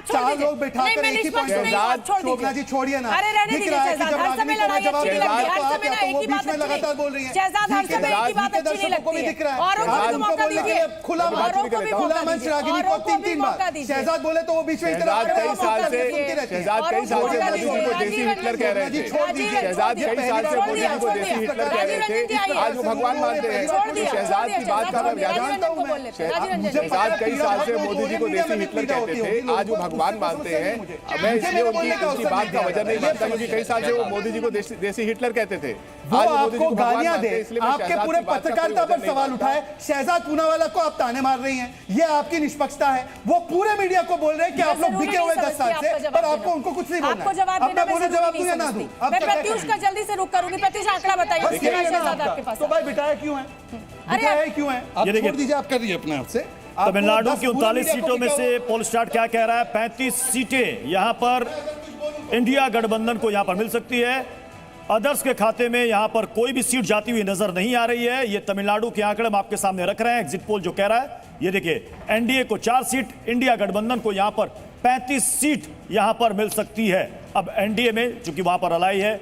चार लोग बैठा कर एक ही पॉइंट शोभना जी छोड़िए ना, दिख रहा है कि जब राजनीति का जवाब देना है तो आप बीच में लगातार बोल रही हैं। सबको भी दिख रहा है, उनको बोलने के लिए खुला मंच रागिनी को 3 बार शहजाद बोले तो वो बीच में शहजाद कई साल से मोदी जी को देसी हिटलर कह रहे थे। शहजाद कई साल से मोदी जी को देसी हिटलर कह रहे थे, आज वो भगवान मानते हैं। शहजाद की बात का मैं जानता हूं, शहजाद कई साल से मोदी जी को देसी हिटलर कहते थे, आज वो भगवान मानते हैं। मैं इसलिए उनकी बात का वजह नहीं मानता क्योंकि कई साल से वो मोदी जी को देसी हिटलर कहते थे। वो आपको गालियां दे, आपके पूरे पत्रकारिता पर सवाल उठाए, शहजाद पूनावाला को आप ताने मार रही हैं, ये आपकी निष्पक्षता है। वो पूरे मीडिया को बोल रहे हैं कि आप लोग बिके हुए 10 साल से, पर आपको उनको कुछ नहीं बोलना है। अब मैं बोले जवाब दूं या ना दूं? मैं प्रत्युष का जल्दी से रुक करूंगी। प्रत्युष आंकड़ा बताइए आपके पास। तो भाई बिठाया क्यों है, बिठाया क्यों है? आप छोड़ दीजिए, आप कर दीजिए अपने आप से। तमिलनाडु की 39 सीटों में से पोलस्टार्ट क्या कह रहा है, 35 सीटें यहां पर इंडिया गठबंधन को यहां पर मिल सकती है। अदर्स के खाते में यहां पर कोई भी सीट जाती हुई नजर नहीं आ रही है। ये तमिलनाडु के आंकड़े हम आपके सामने रख रहे हैं, एग्जिट पोल जो कह रहा है। ये देखिए, एनडीए को 4 सीट, इंडिया गठबंधन को यहां पर 35 सीट यहां पर मिल सकती है। अब एनडीए में चूंकि वहां पर अलाई है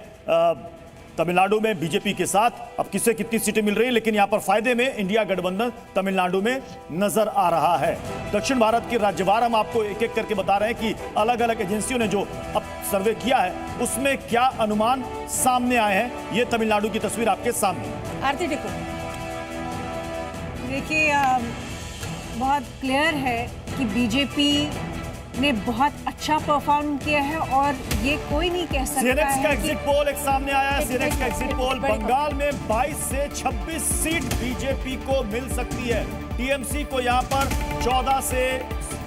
तमिलनाडु में बीजेपी के साथ, अब किसे कितनी सीटें मिल रही है, लेकिन यहां पर फायदे में इंडिया गठबंधन तमिलनाडु में नजर आ रहा है। दक्षिण भारत की राज्यवार हम आपको एक एक करके बता रहे हैं कि अलग अलग एजेंसियों ने जो अब सर्वे किया है उसमें क्या अनुमान सामने आए हैं। ये तमिलनाडु की तस्वीर आपके सामने। आरती टिकू, देखिए बहुत क्लियर है कि बीजेपी ने बहुत अच्छा परफॉर्म किया है और ये कोई नहीं कह सकता सीएनएक्स का है एग्जिट पोल एक सामने आया है। सीएनएक्स का एग्जिट पोल, बंगाल में 22 से 26 सीट बीजेपी को मिल सकती है। टीएमसी को यहां पर 14 से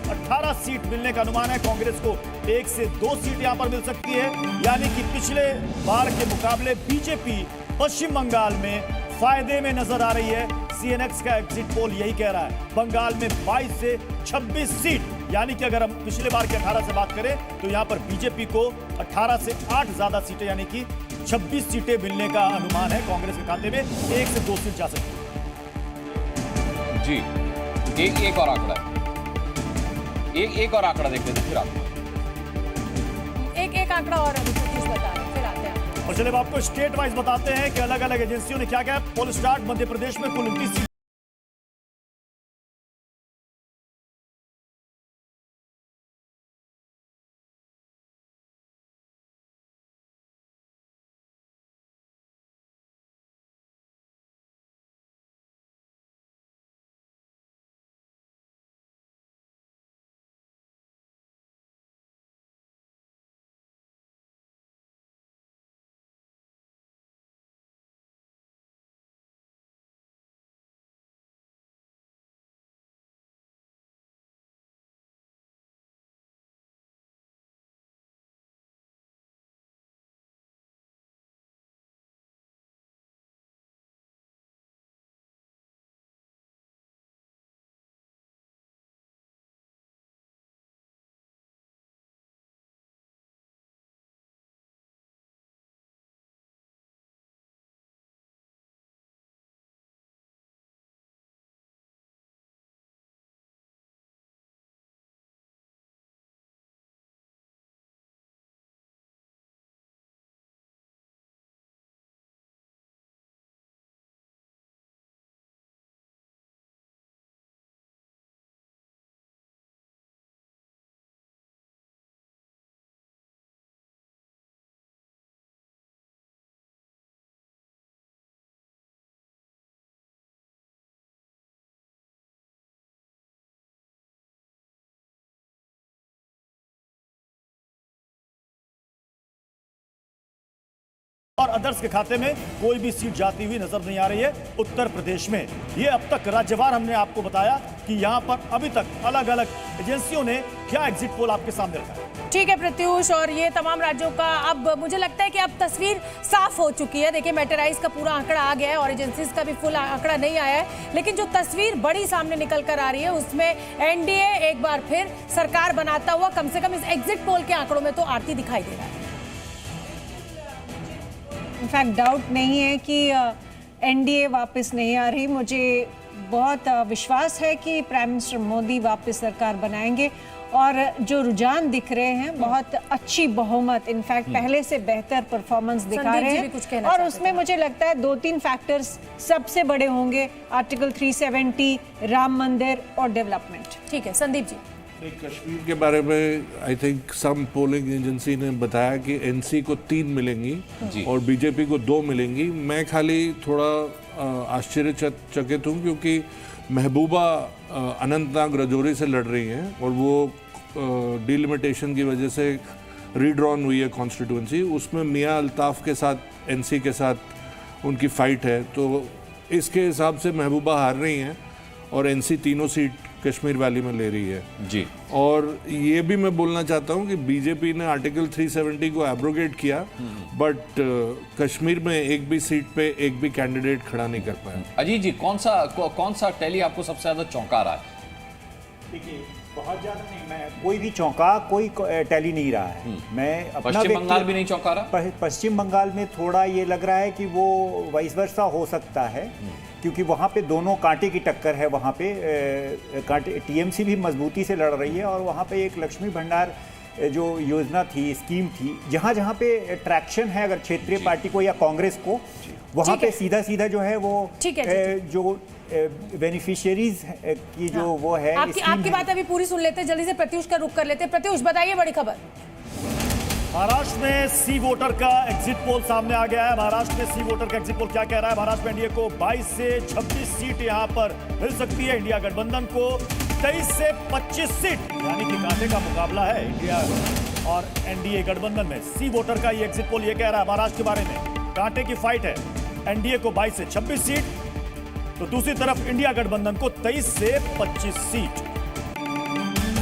18 सीट मिलने का अनुमान है। कांग्रेस को 1 से 2 सीट यहां पर मिल सकती है। यानी कि पिछले बार के मुकाबले बीजेपी पश्चिम बंगाल में फायदे में नजर आ रही है। सीएनएक्स का एग्जिट पोल यही कह रहा है, बंगाल में 22 से 26 सीट, यानी कि अगर हम पिछले बार के 18 से बात करें तो यहां पर बीजेपी को 18 से 8 ज्यादा सीटें यानी कि 26 सीटें मिलने का अनुमान है। कांग्रेस के खाते में 1 से 2 सीट जा सकती है। जी एक और आंकड़ा, एक और आंकड़ा देख लेते फिर आप एक आंकड़ा और बता रहे हैं, फिर आते हैं। और चलिए आपको स्टेट वाइज बताते हैं कि अलग अलग एजेंसियों ने क्या क्या। पोलस्टार्ट मध्य प्रदेश में कुल 29 सीट और अदर्स के खाते में कोई भी सीट जाती हुई नजर नहीं आ रही है। उत्तर प्रदेश में ये अब तक राज्यवार हमने आपको बताया कि यहां पर अभी तक अलग अलग एजेंसियों ने क्या एग्जिट पोल आपके सामने रखा है। ठीक है प्रत्युष, और ये तमाम राज्यों का अब मुझे लगता है कि अब तस्वीर साफ हो चुकी है। देखिए, मेटेराइज का पूरा आंकड़ा आ गया है और एजेंसीज का भी फुल आंकड़ा नहीं आया है, लेकिन जो तस्वीर बड़ी सामने निकल कर आ रही है उसमें एनडीए एक बार फिर सरकार बनाता हुआ कम से कम इस एग्जिट पोल के आंकड़ों में तो आरती दिखाई दे रहा है। इनफैक्ट डाउट नहीं है कि एनडीए वापस नहीं आ रही। मुझे बहुत विश्वास है कि प्राइम मिनिस्टर मोदी वापस सरकार बनाएंगे और जो रुझान दिख रहे हैं बहुत अच्छी बहुमत, इनफैक्ट पहले से बेहतर परफॉर्मेंस दिखा संदीप रहे जी भी कुछ हैं कहना और चाहते उसमें मुझे लगता है 2-3 फैक्टर्स सबसे बड़े होंगे, आर्टिकल 370, राम मंदिर और डेवलपमेंट। ठीक है संदीप जी। कश्मीर के बारे में I think some polling agency ने बताया कि एनसी को 3 मिलेंगी और बीजेपी को 2 मिलेंगी। मैं खाली थोड़ा आश्चर्यचकित हूँ क्योंकि महबूबा अनंतनाग राजौरी से लड़ रही हैं और वो डिलिमिटेशन की वजह से रीड्रॉन हुई है कॉन्स्टिट्यूंसी, उसमें मियाँ अल्ताफ़ के साथ एनसी के साथ उनकी फ़ाइट है, तो इसके हिसाब से महबूबा हार रही हैं और एनसी तीनों सीट कश्मीर वैली में ले रही है जी। और ये भी मैं बोलना चाहता हूँ कि बीजेपी ने आर्टिकल 370 को एब्रोगेट किया, बट कश्मीर में एक भी सीट पे एक भी कैंडिडेट खड़ा नहीं कर पाया। अजीत जी, कौन सा टैली आपको सबसे ज्यादा चौंका रहा है? देखिए, बहुत ज्यादा नहीं, मैं कोई भी चौंका कोई टैली नहीं रहा है। मैं अपना पश्चिम बंगाल भी नहीं चौंका रहा? पश्चिम बंगाल में थोड़ा ये लग रहा है कि वो वाइस वर्सा हो सकता है क्योंकि वहाँ पे दोनों कांटे की टक्कर है। वहाँ पे कांटे, टीएमसी भी मजबूती से लड़ रही है और वहाँ पे एक लक्ष्मी भंडार जो योजना थी, स्कीम थी, जहाँ जहाँ पे ट्रैक्शन है अगर क्षेत्रीय पार्टी को या कांग्रेस को, वहाँ पे सीधा जो है वो जो बेनिफिशियरीज की जो वो है आपकी बात अभी पूरी सुन लेते हैं, जल्दी से प्रत्युष का रुख कर लेते हैं। प्रत्युष बताइए बड़ी खबर। महाराष्ट्र में सी वोटर का एग्जिट पोल सामने आ गया है। महाराष्ट्र में सी वोटर का एग्जिट पोल क्या कह रहा है? महाराष्ट्र में एनडीए को 22 से 26 सीट यहां पर मिल सकती है, इंडिया गठबंधन को 23 से 25 सीट, यानी कि कांटे का मुकाबला है इंडिया और एनडीए गठबंधन में। सी वोटर का ये एग्जिट पोल ये कह रहा है महाराष्ट्र के बारे में, कांटे की फाइट है, एनडीए को 22 से 26 सीट, तो दूसरी तरफ इंडिया गठबंधन को 23 से 25 सीट।